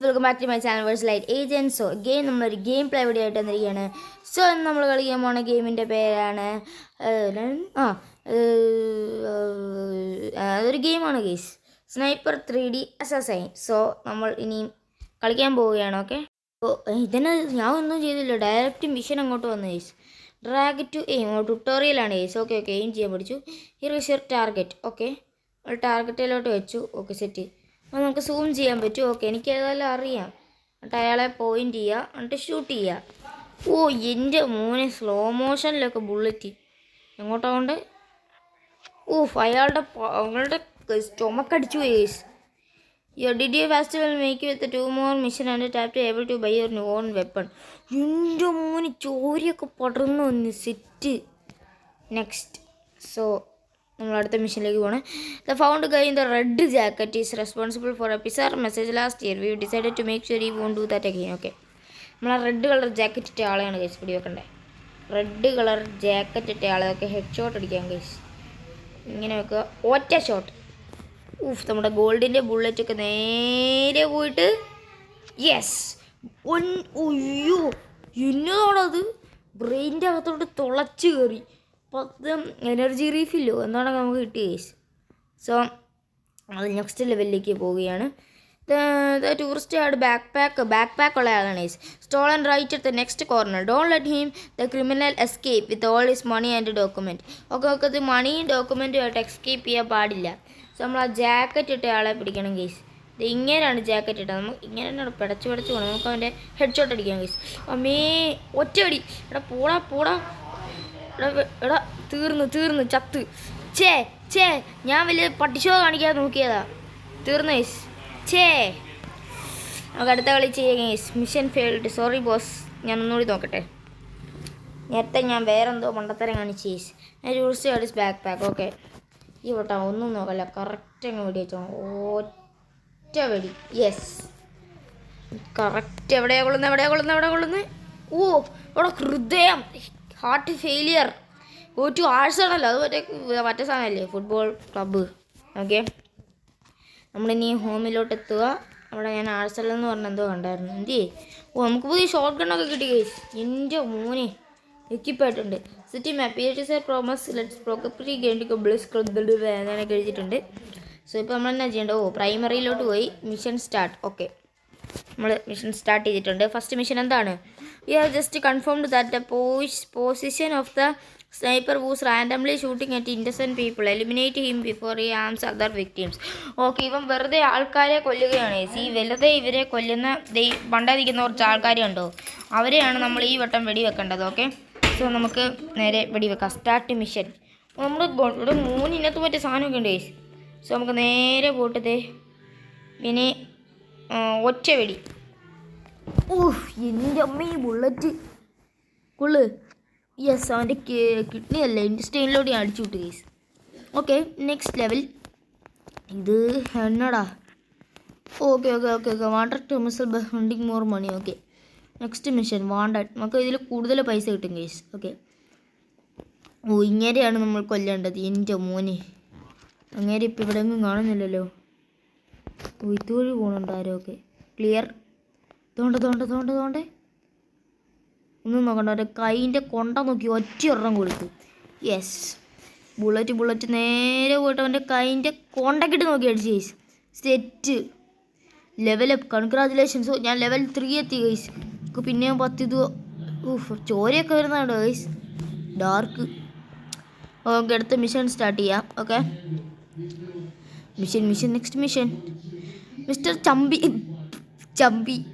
Welcome back to my channel verse light agent. So നമ്മളൊരു game play video ആയിട്ട് വന്നിരിക്കുകയാണ്. So നമ്മൾ കളിക്കാൻ പോണ ഗെയിമിൻ്റെ പേരാണ് അതൊരു ഗെയിമാണ് ഗെയ്സ്, സ്നൈപ്പർ 3D അസസൈൻ. സോ നമ്മൾ ഇനിയും കളിക്കാൻ പോവുകയാണ്. ഓക്കെ, അപ്പോൾ ഇതിന് ഞാൻ ഒന്നും ചെയ്തില്ല, ഡയറക്റ്റ് മിഷൻ അങ്ങോട്ട് വന്നു ഗെയ്സ്. ഡ്രാഗ് ടു എയിം ട്യൂട്ടോറിയലാണ് ഗെയ്സ്. ഓക്കെ എയിം ചെയ്യാൻ പഠിച്ചു. Here is your target. Okay, ടാർഗറ്റിലോട്ട് വെച്ചു. Okay, set. അപ്പോൾ നമുക്ക് സൂം ചെയ്യാൻ പറ്റും. ഓക്കെ, എനിക്ക് ഏതായാലും അറിയാം. എന്നിട്ട് അയാളെ പോയിൻ്റ് ചെയ്യുക, എന്നിട്ട് ഷൂട്ട് ചെയ്യുക. ഓ എൻ്റെ മോനെ, സ്ലോ മോഷനിലൊക്കെ ബുള്ളറ്റ് എങ്ങോട്ടാകൊണ്ട്. അവളുടെ സ്റ്റൊമക്കടിച്ചു guys. Your did festival make with 2 more mission and tap to able to buy your own weapon. എൻ്റെ മോന് ചോരിയൊക്കെ പടർന്നു വന്ന് സെറ്റ്. നെക്സ്റ്റ്. സോ നമ്മൾ അടുത്ത മിഷനിലേക്ക് പോകണം. The found guy in the red jacket is responsible for a pizza message last year. We decided to make sure you won't do that again. Okay, നമ്മൾ ആ റെഡ് കളർ ജാക്കറ്റ് ഇട്ട ആളെയാണ് guys പിടി വെക്കണ്ടേ. Red colour jacket ഇട്ട ആളെ. Okay, head shot അടിക്കാം guys. ഇങ്ങനെ വെക്കുക, ഒറ്റ ഷോട്ട്. നമ്മുടെ ഗോൾഡിൻ്റെ ബുള്ളറ്റൊക്കെ നേരെ പോയിട്ട് യെസ്. ഒയ്യോ, എന്നതാണത് ബ്രെയിൻ്റെ അകത്തോട്ട് തുളച്ച് കയറി. 10 എനർജി റീഫില്ലോ എന്താണ് നമുക്ക് കിട്ടിയ കേസ്. സോ അത് നെക്സ്റ്റ് ലെവലിലേക്ക് പോവുകയാണ്. ടൂറിസ്റ്റ് ആഡ് ബാക്ക് പാക്ക് ഉള്ള ആളാണ് case. Stall and right at the next corner. Don't let him the criminal escape with all his money and document. ഒക്കെ ഇത് മണിയും ഡോക്യുമെൻറ്റുമായിട്ട് എസ്കേപ്പ് ചെയ്യാൻ പാടില്ല. സോ നമ്മൾ ആ ജാക്കറ്റ് ഇട്ട ആളെ പിടിക്കണം കേസ്. ഇത് ഇങ്ങനെയാണ് ജാക്കറ്റ് ഇട്ടത്. നമുക്ക് ഇങ്ങനെ തന്നെ പിടച്ച് പോകണം. നമുക്ക് അവൻ്റെ ഹെഡ് ഷോട്ട് അടിക്കാം കേസ്. അമ്മേ ഒറ്റയടി. പോടാ എടാ തീർന്നു ചത്ത്. ചേ ഞാൻ വലിയ പട്ടിഷോ കാണിക്കാതെ നോക്കിയതാ. തീർന്നു ഗൈസ്. നമുക്ക് അടുത്ത കളി ചെയ്യാം guys. Mission failed. Sorry boss. ഞാൻ ഒന്നുകൂടി നോക്കട്ടെ. നേരത്തെ ഞാൻ വേറെന്തോ മണ്ടത്തരം കാണിച്ച് guys. Tourist guys backpack. Okay, ഈ വട്ടം ഒന്നും നോക്കല്ല, കറക്റ്റ് അങ്ങ് വെടി വെച്ചോ. ഒറ്റ വെടി. Yes, correct. എവിടെയാ കൊള്ളുന്നത്. ഓ അവിടെ ഹൃദയം, ഹാർട്ട് ഫെയിലിയർ. ടു ആഴ്സാണല്ലോ, അത് മറ്റേ സാധനമല്ലേ, ഫുട്ബോൾ ക്ലബ്ബ്. ഓക്കെ, നമ്മളിനി ഹോമിലോട്ട് എത്തുക. അവിടെ ഞാൻ ആഴ്സലെന്ന് പറഞ്ഞ എന്തോ കണ്ടായിരുന്നു. നമുക്ക് പുതിയ ഷോർട്ട് ഗണ്ണൊക്കെ കിട്ടി ഗൈസ്. എൻ്റെ മോനെ എക്യുപ്പായിട്ടുണ്ട്. City map is promise let's property game bliss അങ്ങനെയൊക്കെ എഴുതിയിട്ടുണ്ട്. സോ ഇപ്പോൾ നമ്മൾ എന്നാ ചെയ്യേണ്ടത്? പ്രൈമറിയിലോട്ട് പോയി മിഷൻ സ്റ്റാർട്ട്. ഓക്കെ, നമ്മൾ മിഷൻ സ്റ്റാർട്ട് ചെയ്തിട്ടുണ്ട്. ഫസ്റ്റ് മിഷൻ എന്താണ്? We have just confirmed that the position of the sniper was randomly shooting at innocent people. Eliminate him before he harms other victims. Okay, ഇവൻ വെറുതെ ആൾക്കാരെ കൊല്ലുകയാണ്. വെറുതെ ഇവരെ കൊല്ലുന്ന പണ്ടാതിരിക്കുന്ന കുറച്ച് ആൾക്കാർ ഉണ്ടോ, അവരെയാണ് നമ്മൾ ഈ വട്ടം വെടിവെക്കേണ്ടത്. ഓക്കെ, സോ നമുക്ക് നേരെ വെടിവെക്കാം. Start mission. നമ്മൾ ഇവിടെ 3 ഇനത്ത് പറ്റിയ സാധനമൊക്കെ ഉണ്ട്. സോ നമുക്ക് നേരെ പോട്ടതേ. പിന്നെ ഒറ്റ വെടി. എൻ്റെ അമ്മ, ഈ ബുള്ളറ്റ് കൊള്ളു. യെസ്, അവൻ്റെ കിഡ്നി അല്ല ഇൻസ്റ്റൈനിലോട്ട് ഞാൻ അടിച്ചു വിട്ടു കേസ്. Okay, next level. ഇത് എന്നടാ. Okay wanted to missile hunting more money. Okay, next mission wanted. നമുക്ക് ഇതിൽ കൂടുതൽ പൈസ കിട്ടും കേസ്. ഓക്കെ, ഇങ്ങനെയാണ് നമ്മൾ കൊല്ലേണ്ടത്. എൻ്റെ മോനെ, അങ്ങനെ ഇപ്പം ഇവിടെ ഒന്നും കാണുന്നില്ലല്ലോ. ഇതുവഴി പോകണുണ്ട് ആരോ. Okay, clear. തോണ്ടേ ഒന്നും നോക്കണ്ട. ഒരു കൈൻ്റെ കൊണ്ട നോക്കി ഒറ്റ ഒരെണ്ണം കൊടുത്തു. യെസ്, ബുള്ളറ്റ് നേരെ പോയിട്ട് അവൻ്റെ കൈൻ്റെ കൊണ്ടക്കിട്ട് നോക്കി അടിച്ച് ഗൈസ്. സെറ്റ്. ലെവലപ്പ്. കൺഗ്രാജുലേഷൻസ്. ഞാൻ ലെവൽ 3 എത്തി ഗൈസ്. പിന്നെയും 10 ഇത്. ചോരയൊക്കെ വരുന്നുണ്ടോ ഗൈസ്. ഡാർക്ക്. ഓക്കെ, അടുത്ത മിഷൻ സ്റ്റാർട്ട് ചെയ്യാം. Okay, mission next mission. Mister ചമ്പി.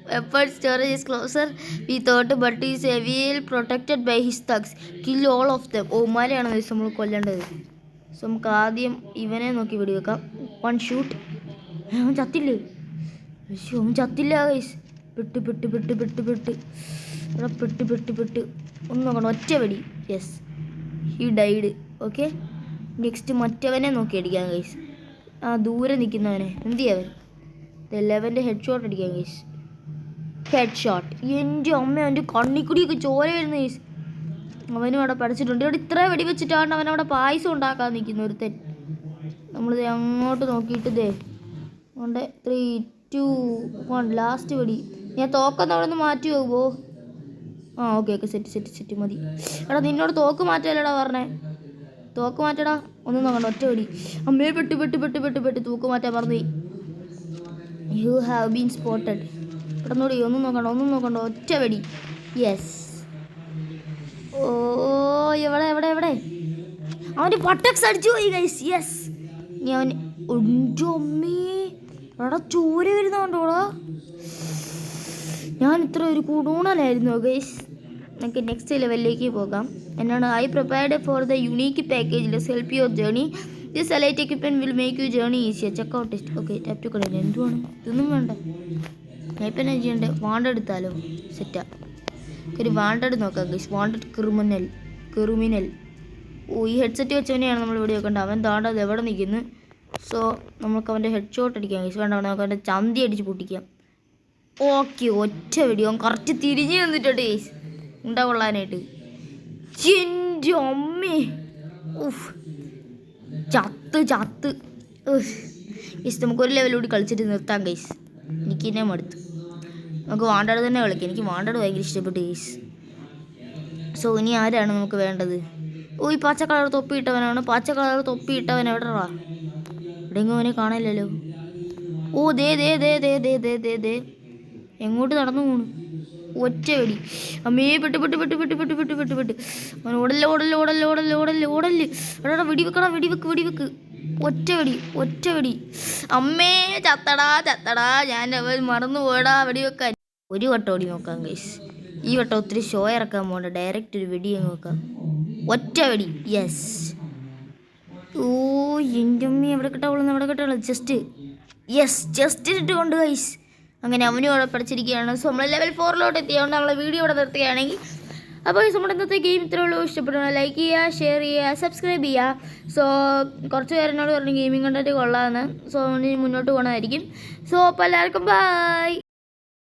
Weapon storage is closer we thought, but is well protected by his thugs. Kill all of them. ഓമാരെയാണ് നമ്മൾ കൊല്ലേണ്ടത്. സോ നമുക്ക് ആദ്യം ഇവനെ നോക്കി വെടിവെക്കാം. 1 ഷൂട്ട്. അവൻ ചത്തില്ലേ? അവൻ ചത്തില്ല ഗൈസ്. പെട്ട് ഒന്ന് നോക്കണം. ഒറ്റ വെടി. Yes, he died. Okay, next മറ്റവനെ നോക്കി അടിക്കാം ഗൈസ്. ദൂരെ നിൽക്കുന്നവനെ എന്ത് ചെയ്യാവൻ. 11 ഹെഡ് ഷോട്ട് അടിക്കാം ഗൈസ്. Head shot. എൻ്റെ അമ്മ, അവൻ്റെ കണ്ണിക്കുടിയൊക്കെ ചോര വരുന്ന ഗൈസ്. അവനും അവിടെ പഠിച്ചിട്ടുണ്ട്. ഇവിടെ ഇത്ര വെടി വെച്ചിട്ടാണ് അവനവിടെ പായസം ഉണ്ടാക്കാൻ നിൽക്കുന്ന ഒരുത്തൻ. നമ്മളിത് അങ്ങോട്ട് നോക്കിയിട്ട് അതുകൊണ്ട് 3, 2 1 ലാസ്റ്റ് വെടി. ഞാൻ തോക്കൊന്ന് അവിടെ നിന്ന് മാറ്റി പോകുമോ? ആ ഓക്കെ സെറ്റ് മതി. എടാ നിന്നോട് തോക്ക് മാറ്റല്ലടാ പറഞ്ഞേ. തോക്ക് മാറ്റടാ. ഒന്നും നോക്കണ്ട, ഒറ്റ വെടി. അമ്മേ പെട്ട് തൂക്ക് മാറ്റാൻ പറഞ്ഞു. You have been spotted. പെട്ടെന്നോടി. ഒന്നും നോക്കണ്ട ഒറ്റ വെടി. യെസ്. ഓ എവിടെ അവൻ്റെ പട്ടക്സ് അടിച്ചു പോയി ഗൈസ്. യെസ്. ഇനി അവൻ അമ്മേ എടാ ചോര വരുന്നോണ്ടോടാ. ഞാൻ ഇത്ര ഒരു കൂടൂണലായിരുന്നു ഗൈസ്. നമുക്ക് നെക്സ്റ്റ് ലെവലിലേക്ക് പോകാം. എന്നാണ് I prepared for the unique package. Let's help your journey. This elite equipment will make you journey easier. Check out test. Okay tap to കടയിൽ. എന്തുവാണ് ഇതൊന്നും വേണ്ട. ഞാൻ ഇപ്പം എന്നാ ചെയ്യണ്ടേ? വാണ്ടഡ് എടുത്താലോ? സെറ്റാ. ഒരു വാണ്ടഡ് നോക്കാം ഗൈസ്. Wanted criminal. ഓ ഈ ഹെഡ്സെറ്റ് വെച്ചവനെയാണ് നമ്മൾ ഇവിടെ വെക്കേണ്ടത്. അവൻ താണ്ടത് എവിടെ നിൽക്കുന്നു. സോ നമുക്ക് അവൻ്റെ ഹെഡ് ഷോട്ട് അടിക്കാം ഗൈസ്. വേണ്ട നമുക്ക് അവൻ്റെ ചന്തി അടിച്ച് പൊട്ടിക്കാം. ഓക്കെ ഒറ്റ വെടി. അവൻ കറക്റ്റ് തിരിഞ്ഞ് നിന്നിട്ടുണ്ട് ഗൈസ് ഉണ്ടാകൊള്ളാനായിട്ട്. എൻ്റെ അമ്മേ. ഉഫ് ചത്ത് ഗൈസ്. നമുക്കൊരു ലെവലിലൂടെ കളിച്ചിട്ട് നിർത്താം ഗൈസ്. എനിക്ക് തന്നെ മടുത്തു. നമുക്ക് വാണ്ടഡ് തന്നെ കളിക്കാം. എനിക്ക് വാണ്ടഡ് ഭയങ്കര ഇഷ്ടപ്പെട്ടു ഗൈസ്. സോ ഇനി ആരാണ് നമുക്ക് വേണ്ടത്? ഓ ഈ പച്ച കളർ തൊപ്പിയിട്ടവനാണ്. പച്ച കളർ തൊപ്പിയിട്ടവൻ എവിടെടാ? എവിടെയെങ്കിലും അവനെ കാണില്ലല്ലോ. ഓ ദേ എങ്ങോട്ട് നടന്നു പോണു? ഒറ്റ വെടി. അമ്മേ പെട്ട് അവൻ ഓടല്ലേ. എടാ വെടിവെക്ക്. ഒറ്റ വെടി. അമ്മേ ചത്തടാ. ഞാൻ അവൻ മറന്നു പോയടാ വെടിവെക്കാൻ. ഒരു വട്ടം ഓടി നോക്കാം ഗൈസ്. ഈ വട്ടം ഒത്തിരി ഷോ ഇറക്കാൻ പോകണ്ട. ഡയറക്റ്റ് ഒരു വെടി അങ്ങ് നോക്കാം. ഒറ്റ വെടി. യെസ്. ഓ എൻ്റെ അമ്മ എവിടെ കിട്ടാവുള്ളൂ. ജസ്റ്റ് ഇട്ടുകൊണ്ട് ഗൈസ്. അങ്ങനെ അവനും അവിടെ പഠിച്ചിരിക്കുകയാണ്. സോ നമ്മൾ ലെവൽ 4 എത്തിയതുകൊണ്ട് നമ്മളെ വീഡിയോ ഇവിടെ നിർത്തുകയാണെങ്കിൽ. അപ്പോൾ നമ്മുടെ ഇന്നത്തെ ഗെയിം ഇത്രേ ഉള്ളൂ. ഇഷ്ടപ്പെടുന്ന ലൈക്ക് ചെയ്യുക, ഷെയർ ചെയ്യുക, സബ്സ്ക്രൈബ് ചെയ്യുക. സോ കുറച്ച് പേരെന്നോട് പറഞ്ഞു ഗെയിമിംഗ് കണ്ടന്റ് കൊള്ളാമെന്ന്. സോ മുന്നോട്ട് പോകണമായിരിക്കും. സോ അപ്പോൾ എല്ലാവർക്കും ബൈ.